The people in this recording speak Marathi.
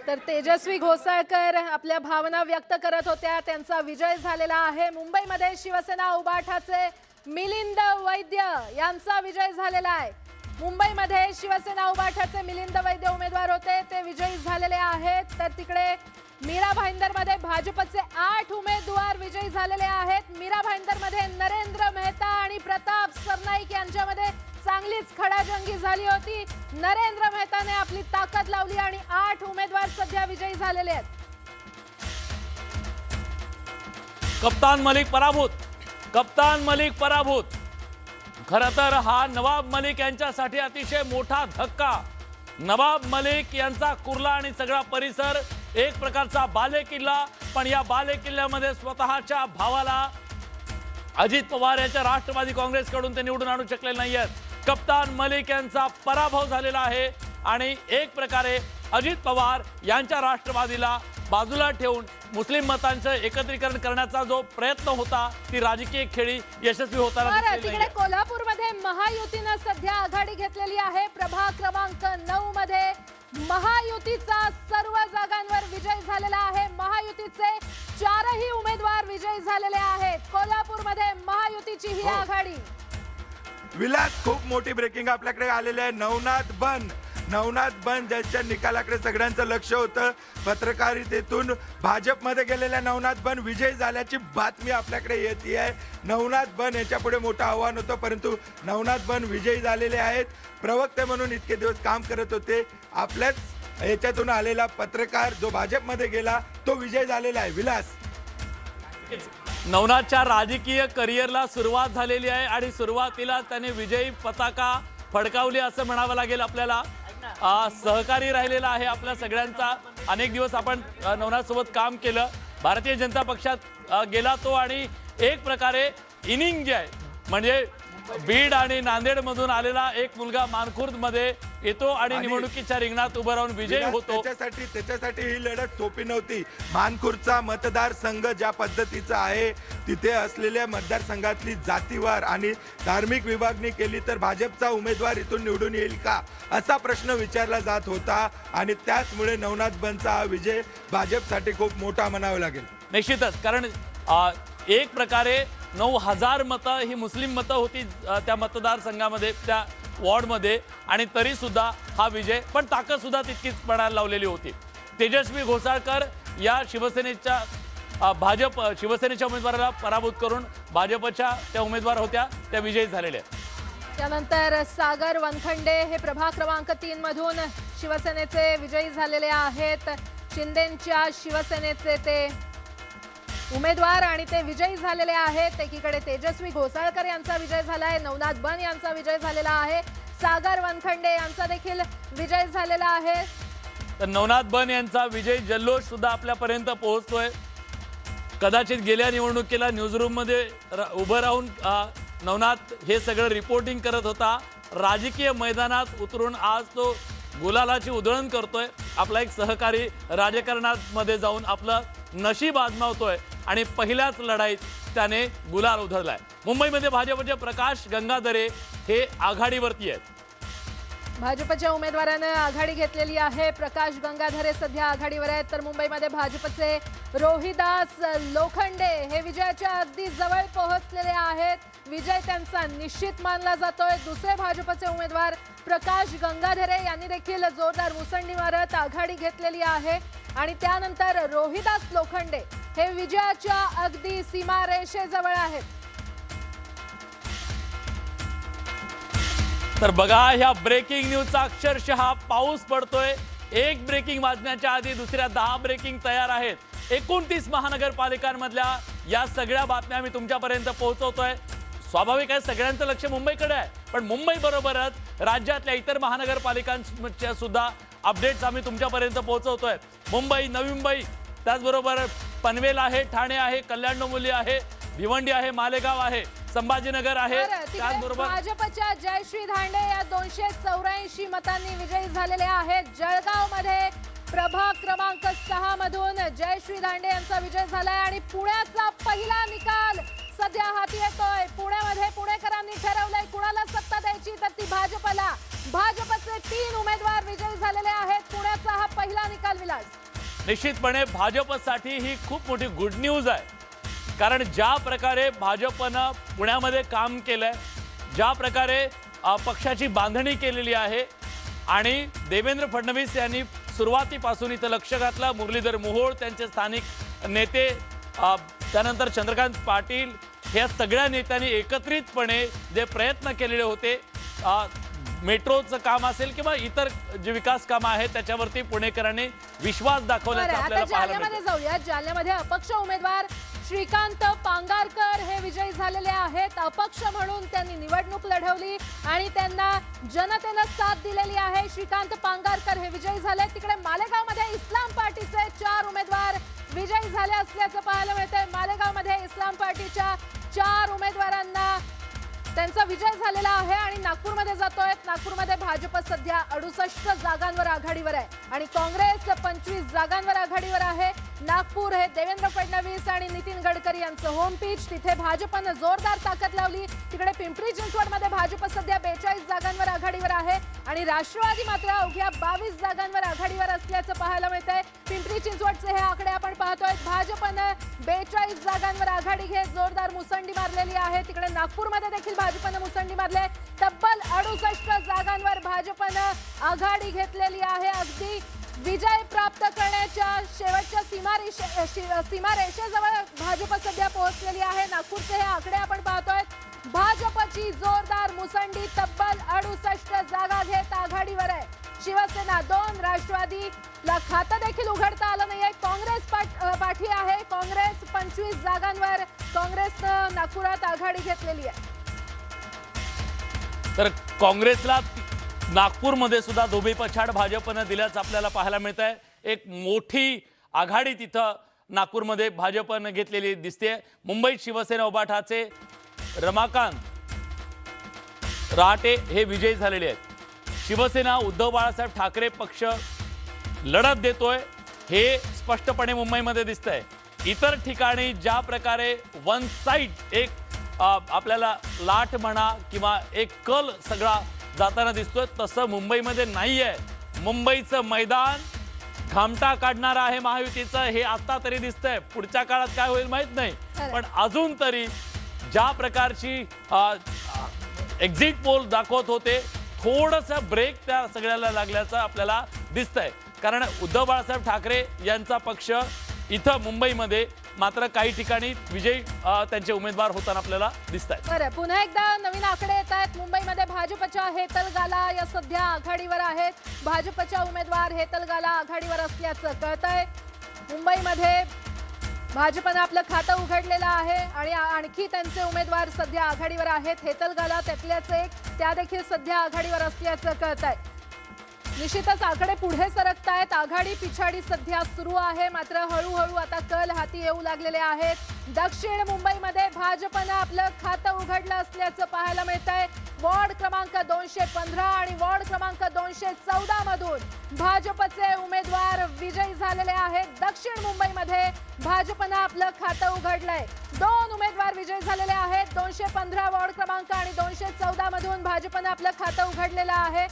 तर तेजस्वी घोसाळकर आपल्या भावना व्यक्त करत होत्या, त्यांचा विजय झालेला आहे। मुंबईमध्ये शिवसेना उबाठाचे मिलिंद वैद्य यांचा विजय झालेला आहे। मुंबईमध्ये शिवसेना उबाठाचे मिलिंद वैद्य उमेदवार होते, ते विजयी झालेले आहेत। तर तिकडे मीरा भाईंदरमध्ये भाजपचे 8 उमेदवार विजयी झालेले आहेत। मीरा भाईंदरमध्ये नरेंद्र मेहता आणि प्रताप सरनाईक यांच्यामध्ये चांगलीच खडाजंगी झाली होती। नरेंद्र मेहताने आपली ताकद लावली आणि 8 उमेदवार सध्या विजयी झालेले आहेत। कप्तान मलिक पराभूत। खरं तर हा नवाब मलिक यांच्यासाठी अतिशय मोठा धक्का। नवाब मलिक यांचा कुर्ला आणि सगळा परिसर एक प्रकारचा बालेकिल्ला, पण या बालेकिल्ल्यामध्ये स्वतःच्या भावाला अजित पवार यांच्या राष्ट्रवादी काँग्रेसकडून ते निवडून आणू शकले नाहीयेत। कप्तान मलिक यांचा पराभव झालेला आहे आणि एक प्रकारे अजित पवार यांच्या राष्ट्रवादीला बाजूला ठेवून मुस्लिम मतांचं एकत्रीकरण करण्याचा जो प्रयत्न होता ती राजकीय खेळी यशस्वी होताना दिसली नाहीये। तिकडे कोल्हापूरमध्ये महायुतीने सध्या आघाडी घेतलेली आहे। प्रभाग क्रमांक 9 मध्ये महायुतीचा सर्व जागांवर विजय झालेला आहे। महायुतीचे 4ही उमेदवार विजयी झालेले आहेत। कोल्हापूरमध्ये महायुतीची ही आघाडी। विलास, खूप मोठी ब्रेकिंग आपल्याकडे आलेली आहे। नवनाथ बन ज्याच्या निकालाकडे सगळ्यांचं लक्ष होतं। पत्रकारितेतून भाजपमध्ये गेलेल्या नवनाथ बन विजयी झाल्याची बातमी आपल्याकडे येते आहे। नवनाथ बन याच्या पुढे मोठं आव्हान होतं, परंतु नवनाथ बन विजयी झालेले आहेत। प्रवक्ते म्हणून इतके दिवस काम करत होते, आपल्याच याच्यातून आलेला पत्रकार जो भाजपमध्ये गेला तो विजय झालेला आहे। विलास, नवनाथच्या राजकीय करिअरला सुरुवात झालेली आहे आणि सुरुवातीला त्याने विजयी पताका फडकावली असं म्हणावं लागेल आपल्याला। सहकारी राहिलेला आहे आपल्या सगळ्यांचा। अनेक दिवस आपण नवनाथ सोबत काम केलं। भारतीय जनता पक्षात गेला तो आणि एक प्रकारे इनिंग जे आहे म्हणजे बीड आणि नांदेड मधून आलेला एक मुलगा मानखुर्द मध्ये येतो आणि निवडणुकीच्या रिंगणात उभं राहून विजयी होतो। त्याच्यासाठी ही लढत सोपी नव्हती। मानखुर्दचा मतदारसंघ ज्या पद्धतीचा आहे, तिथे असलेल्या मतदारसंघातली जातीवार आणि धार्मिक विभागणी केली तर भाजपचा उमेदवार इथून निवडून येईल का असा प्रश्न विचारला जात होता आणि त्याचमुळे नवनाथ बनचा हा विजय भाजपसाठी खूप मोठा म्हणावा लागेल। निश्चितच, कारण एक प्रकारे 9000 मतं ही मुस्लिम मतं होती त्या मतदारसंघामध्ये, त्या वॉर्डमध्ये, आणि तरी सुद्धा हा विजय, पण ताकद सुद्धा तितकीच पणाला लावलेली होती। तेजस्वी घोसाळकर या शिवसेनेच्या उमेदवाराला पराभूत करून भाजपच्या त्या उमेदवार होत्या त्या विजयी झालेल्या आहेत। त्यानंतर सागर वनखंडे हे प्रभाग क्रमांक 3 मधून शिवसेनेचे विजयी झालेले आहेत। शिंदेंच्या शिवसेनेचे ते उमेदवार आणि ते विजयी झालेले आहेत। एकीकडे तेजस्वी घोसाळकर यांचा विजय झाला आहे, नवनाथ बन यांचा विजय झालेला आहे, सागर वनखंडे यांचा देखील विजय झालेला आहे। तर नवनाथ बन यांचा विजय जल्लोष सुद्धा आपल्यापर्यंत पोहोचतोय। कदाचित गेल्या निवडणुकीला न्यूजरूम मध्ये उभं राहून नवनाथ हे सगळं रिपोर्टिंग करत होता। राजकीय मैदानात उतरून आज तो गुलालाची उधळण करतोय। आपला एक सहकारी राजकारणामध्ये जाऊन आपलं नशीब आजमावतोय आणि पहिल्याच लढाईत त्याने गुलाल उधळलाय। मुंबईमध्ये भाजपचे प्रकाश गंगाधरे हे आघाडीवरती आहेत। भाजपच्या उमेदवाराने आघाडी घेतलेली आहे। प्रकाश गंगाधरे सध्या आघाडीवर आहेत, तर मुंबईमध्ये भाजपचे रोहिदास लोखंडे हे विजयाच्या अगदी जवळ पोहोचलेले आहेत। विजय त्यांचा निश्चित मानला जातोय। दुसरे भाजपचे उमेदवार प्रकाश गंगाधरे यांनी देखील जोरदार मुसंडी मारत आघाडी घेतलेली आहे आणि त्यानंतर रोहिदास लोखंडे हे विजयाच्या अगदी सीमारेषेजवळ आहेत। तर बघा, ह्या ब्रेकिंग न्यूजचा अक्षरशः पाऊस पडतोय। एक ब्रेकिंग वाजण्याच्या आधी दुसऱ्या 10 ब्रेकिंग तयार आहेत। 29 महानगरपालिकांमधल्या या सगळ्या बातम्या आम्ही तुमच्यापर्यंत पोहोचवतोय। स्वाभाविक आहे, सगळ्यांचं लक्ष मुंबईकडे आहे, पण मुंबई बरोबरच राज्यातल्या इतर महानगरपालिकांच्या सुद्धा अपडेट्स आम्ही तुमच्यापर्यंत पोहोचवतोय। मुंबई, नवी मुंबई, त्याचबरोबर पनवेल आहे, ठाणे आहे, कल्याण डोंबिवली आहे, भिवंडी आहे, मालेगाव आहे, संभाजीनगर आहे। त्याचबरोबर भाजपच्या जयश्री धांडे या 284 मतांनी विजयी झालेले आहेत। जळगाव मध्ये प्रभाग क्रमांक 6 मधून जयश्री धांडे यांचा विजय झालाय आणि पुण्याचा पहिला निकाल सध्या हाती येतोय। पुण्यामध्ये पुणेकरांनी ठरवलंय कुणाला सत्ता द्यायची, तर ती भाजपला। भाजपचे 3 उमेदवार विजयी झालेले आहेत। पुण्याचा हा पहिला निकाल बोललास? निश्चितपणे भाजपसाठी ही खूप मोठी गुड न्यूज आहे, कारण ज्या प्रकारे भाजपनं पुण्यामध्ये काम केलंय, ज्या प्रकारे पक्षाची बांधणी केलेली आहे आणि देवेंद्र फडणवीस यांनी सुरुवातीपासून इथं लक्ष घातलं. मुरलीधर मोहोळ, त्यांचे स्थानिक नेते, त्यानंतर चंद्रकांत पाटील, ह्या सगळ्या नेत्यांनी एकत्रितपणे जे प्रयत्न केलेले होते, मेट्रोचं काम असेल किंवा इतर जे विकास कामं आहेत त्याच्यावरती पुणेकरांनी विश्वास दाखवल्याचं आता आपल्याला पाहायला जालन्यामध्ये मिळतं. जाऊया. जालन्यामध्ये अपक्ष उमेदवार श्रीकांत पांगारकर हे विजयी झालेले आहेत. अपक्ष म्हणून त्यांनी निवडणूक लढवली आणि त्यांना जनतेनं साथ दिलेली आहे. श्रीकांत पांगारकर हे विजयी झाले. तिकडे मालेगावमध्ये इस्लाम पार्टीचे 4 उमेदवार विजयी झाले असल्याचं पाहायला मिळतंय. मालेगावमध्ये इस्लाम पार्टीच्या 4 उमेदवारांना त्यांचा विजय झालेला आहे. आणि नागपूरमध्ये जातोय. नागपूरमध्ये भाजप सध्या 68 जागांवर आघाडीवर आहे आणि काँग्रेस 25 जागांवर आघाडीवर आहे. नागपूर हे देवेंद्र फडणवीस आणि नितीन गडकरी यांचं होम पिच. तिथे भाजपनं जोरदार ताकद लावली. तिकडे पिंपरी चिंचवडमध्ये भाजप सध्या 42 जागांवर आघाडीवर आहे आणि राष्ट्रवादी मात्र अवघ्या 22 जागांवर आघाडीवर असल्याचं पाहायला मिळतंय. पिंपरी चिंचवडचे हे आकडे आपण पाहतोय. भाजपनं 42 जागांवर आघाडी घेत जोरदार मुसंडी मारलेली आहे. तिकडे नागपूरमध्ये देखील भाजपनं मुसंडी मारले. तब्बल 68 जागांवर भाजपनं आघाडी घेतलेली आहे. अगदी विजय प्राप्त करण्याच्या शेवटच्या सीमारेषेजवळ भाजप सध्या पोहोचलेली आहे. नागपूरचे हे आकडे आपण पाहतोय. भाजपची जोरदार मुसंडी तब्बल 68 जागा घेत आघाडीवर आहे. शिवसेना 2, राष्ट्रवादीला खातं देखील उघडता आलं नाहीये. काँग्रेस पाठी आहे. काँग्रेस 25 जागांवर काँग्रेसनं नागपुरात आघाडी घेतलेली आहे. तर काँग्रेसला नागपूरमध्ये सुद्धा धोबी पछाड भाजपनं दिल्याचं आपल्याला पाहायला मिळत आहे. एक मोठी आघाडी तिथं नागपूरमध्ये भाजपनं घेतलेली दिसते. मुंबईत शिवसेना उबाठाचे रमाकांत रहाटे हे विजयी झालेले आहेत. शिवसेना उद्धव बाळासाहेब ठाकरे पक्ष लढत देतोय हे स्पष्टपणे मुंबईमध्ये दिसतंय. इतर ठिकाणी ज्या प्रकारे वन साइड एक आपल्याला लाट म्हणा किंवा एक कल सगळा जाताना दिसतोय, तसं मुंबईमध्ये नाहीये. मुंबईचं मैदान घामटा काढणार आहे महायुतीचं, हे आता तरी दिसतंय. पुढच्या काळात काय होईल माहित नाही, पण अजून तरी ज्या प्रकारची एक्झिट पोल दाखवत होते, थोडंसं ब्रेक त्या सगळ्याला लागल्याचं आपल्याला दिसतंय. कारण उद्धव बाळासाहेब ठाकरे यांचा पक्ष इथं मुंबईमध्ये मात्र काही ठिकाणी विजयी त्यांचे उमेदवार होताना आपल्याला दिसत आहेत. बरं, पुन्हा एकदा नवीन आकडे येत आहेत. मुंबईमध्ये भाजपच्या हेतल गाला या सध्या आघाडीवर आहेत. भाजपच्या उमेदवार हेतल गाला आघाडीवर असल्याचं कळतंय. मुंबईमध्ये भाजपनं आपलं खातं उघडलेलं आहे आणि आणखी त्यांचे उमेदवार सध्या आघाडीवर आहेत. हेतल गाला त्यातल्याच एक, त्या देखील सध्या आघाडीवर असल्याचं कळतंय. निश्चितच आकडे पुढे सरकतायत. आघाडी पिछाडी सध्या सुरू आहे, मात्र हळूहळू आता कल हाती येऊ लागलेले आहेत. दक्षिण मुंबईमध्ये भाजपनं आपलं खातं उघडलं असल्याचं पाहायला मिळतंय. वॉर्ड क्रमांक 215 आणि वॉर्ड क्रमांक 214 मधून भाजपचे उमेदवार विजयी झालेले आहेत. दक्षिण मुंबईमध्ये भाजपनं आपलं खातं उघडलंय. 2 उमेदवार विजयी झालेले आहेत. 215 वॉर्ड क्रमांक आणि 214 मधून भाजपनं आपलं खातं उघडलेलं आहे.